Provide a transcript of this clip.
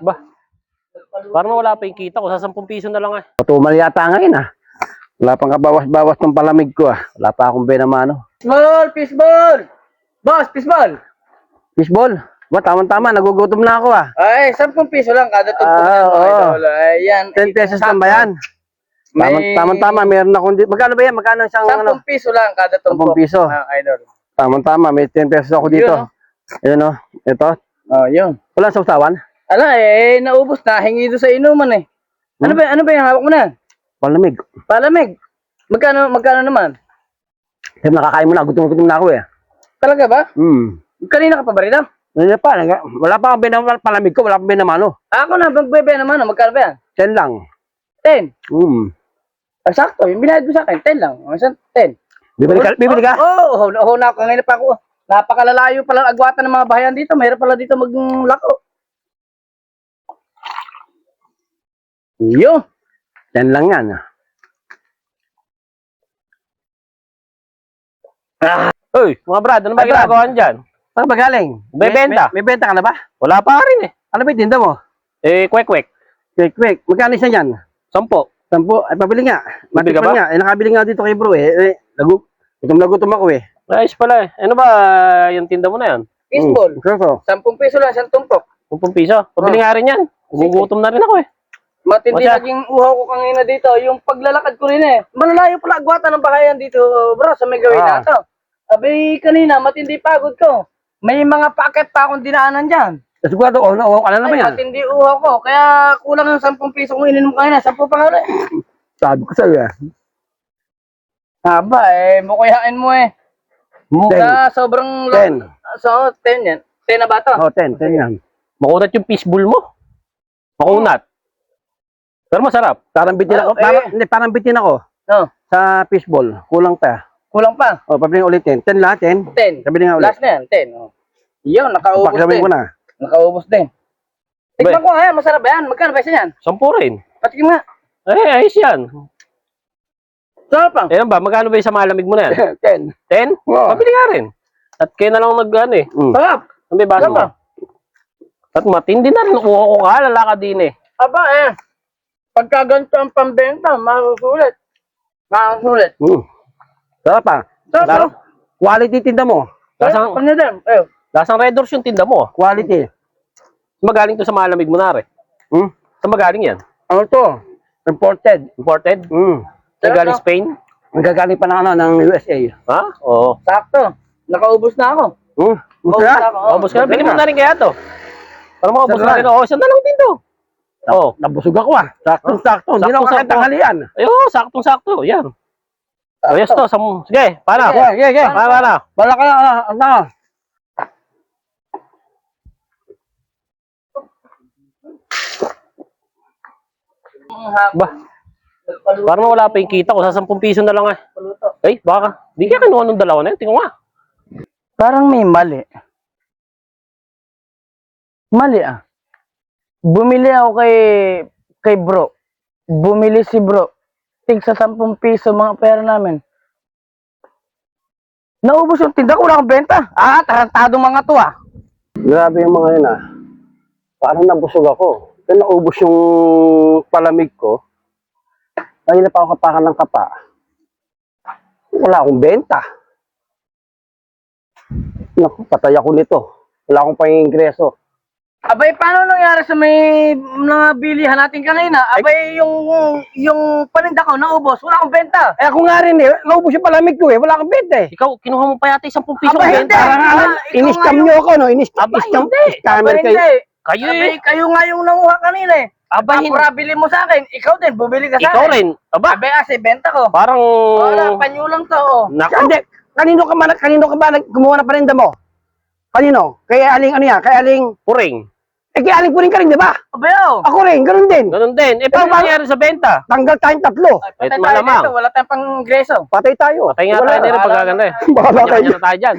Ba, parang wala pa yung kita ko. Sa 10 piso na lang eh. Tumal yata ngayon ah. Wala pang kabawas-bawas ng palamig ko ah. Wala pa akong benamano. Fishball! Boss, fishball! Fishball? Ba, tama-tama. Nagugutom na ako ah. Ay, 10 piso lang kada tumpok yan, mga oo. idol. Ayan. 10 pesos lang ba yan? May- Tama-tama. Meron akong... Magkano ba yan? Magkano isang 10 ano? piso lang kada 10 tumpok. piso. Mga idol. Tama-tama. May 10 pesos ako dito. Ayun oh. Ito. Oh, yun. Wala sa usawan? Ala, naubos na. Hingi doon sa inuman eh. Ano ba yung hawak mo na? Palamig. Palamig. Magkano naman? Kaya nakakain mo na. Gutom-gutom na ako eh. Talaga ba? Kanina ka pa ba rito? Wala pa. Wala pa akong palamig ko. Wala akong benamano. Ako na, magbebe naman. Magkano ba yan? 10 lang. 10. Mm. Sakto, yung binayad mo sa akin, 10 lang. Isang 10. Bibili ka? Oo, na ako. Ngayon pa ako. Napakalalayo pala ang agwatan ng mga bahayan dito. Mahirap pala dito maglako. Yo! 10 lang yan. Uy, mga brad, ano ba Ay, Brad. ginagawa niyo dyan? Saan ba galing? Bebenta. May benta ka na ba? Wala pa rin eh. Ano ba yung tinda mo? Kwek-kwek. Quick. Magkano isa yan? 10. 10. Ay, pabili nga. Bibili ka Matikman ba? nga. Nakabili nga dito kay bro eh. Gutom ako eh. Ayos pala eh. Ano ba yung tinda mo na yan? Fishball. So. 10 piso lang, isang tumpok. 10 piso. Pabili nga rin yan. Gugutom na rin ako eh. Matindi Masya. naging uhaw ko kanina dito. Yung paglalakad ko rin eh. Malalayo pala agwatan ng bahayan dito, bro, sa may gawin na ito. Abay, kanina, matindi pagod ko. May mga packet pa akong dinaanan dyan. Sigurado, ano ka na naman Ay, yan? matindi uhaw ko. Kaya kulang yung 10 piso kung ininom kanina. 10 pa nga rin. Sabi ko sa'yo eh. Haba mukuyain mo eh. 10. Sa sobrang... 10. So, 10 yan. 10 na ba ito? Oh, 10 yan. Makunat yung fishbowl mo. Makunat. Pero masarap. Parang bitin ako. Parang bitin ako. No. Sa fishball. Kulang pa. Kulang pa. Oh, pabili nga ulit 10. 10 lahat 10. 10. Pabili nga ulit. Last na yan, 10. Oh. Yun, nakaubos Pakisabi din. ko na. Nakaubos din. Tignan ko nga yan, masarap ba yan? Magkano ba yan? 10 rin. Patikim nga. Ayos yan. Sarap lang. Ayun ba, magkano ba yung sa malamig mo na yan? 10. 10? Oo. Pabili nga rin. At kayo na lang nag-ano eh. Sarap. Ano ba yung baso Sarap mo? lang. At matindi na rin. Kuha ko ka, lalaka din eh. Aba pagka ganito ang pambenta, masusulit. Masusulit. Sarap ah. Sarap. Quality tinda mo. Lasang, Ano din? lasang Red Doors yung tinda mo. Quality. Magaling to sa malamig mo na rin. Saan magaling yan? Ano to? Imported. Imported? Sarap Galing lang. Spain? Magagaling pa ng USA. Ha? Oo. Sakto. Nakaubos na ako. Gusto na? Ubus ka na. Bili mo na rin kaya to. Para makaubos na Sarap. rin. Oo, isa na lang din to. Oo. Nabusog ako ah. Saktong-sakto. Hindi na ako Saktong-sakto. katanghalian. Ayun, saktong-sakto. Yan. Ayos to. Sige, paano? Okay. Paano? Wala ka na. Ano? Ba, parang wala pa yung kita ko. Sa 10 piso na lang eh. Ay, baka. Di kaya kinuha nung dalawa na yun. Tingnan nga. Parang may mali. Mali ah. Bumili ako kay bro. Bumili si bro. Tig sa 10 piso mga pera namin. Naubos yung tinda ko, wala akong benta. Tarantadong mga to ah. Grabe yung mga yun ah. Parang nabusog ako. Kaya naubos yung palamig ko. Ay na pa ako kapakan ng kapa. Wala akong benta. Naku, patay ako nito. Wala akong pang-ingreso. Abay, paano nangyari sa may mga bilihan natin kanina? Abay, yung paninda ko naubos, wala akong benta. Eh ako nga rin eh. Naubos yung palamig ko eh. Wala akong benta eh. Ikaw, kinuha mo pa yata 10 piso Aba, ang hindi. benta. In-scam nyo ako no? Aba, In-scam. hindi. Scammer Abay, kayo. hindi. Kayo Abay, eh. kayo nga yung nanguha kanina eh. Aba, hindi. Para bili mo sa akin, ikaw din, bubili ka sa Ikaw akin. rin. Aba, Abay, benta ko. parang... Wala, panyo lang to, oh. Naku. Hindi. Kanino ka ba gumawa ng paninda mo? Kanino? Kaya aling ano yan? Kaya aling... Puring. Eh kaya aling po rin ka rin, di ba? Abay, oh. Ako rin, ganun din. Ganun din. Eh, paano Pero- nangyari sa benta? Tanggal tayong tatlo. Ay, patay Ito tayo malamang. dito, wala tayong pang-ingreso. Patay tayo. Patay nga tayo nila pagkaganda eh. Baka tayo. Kanya-kanya na tayo dyan.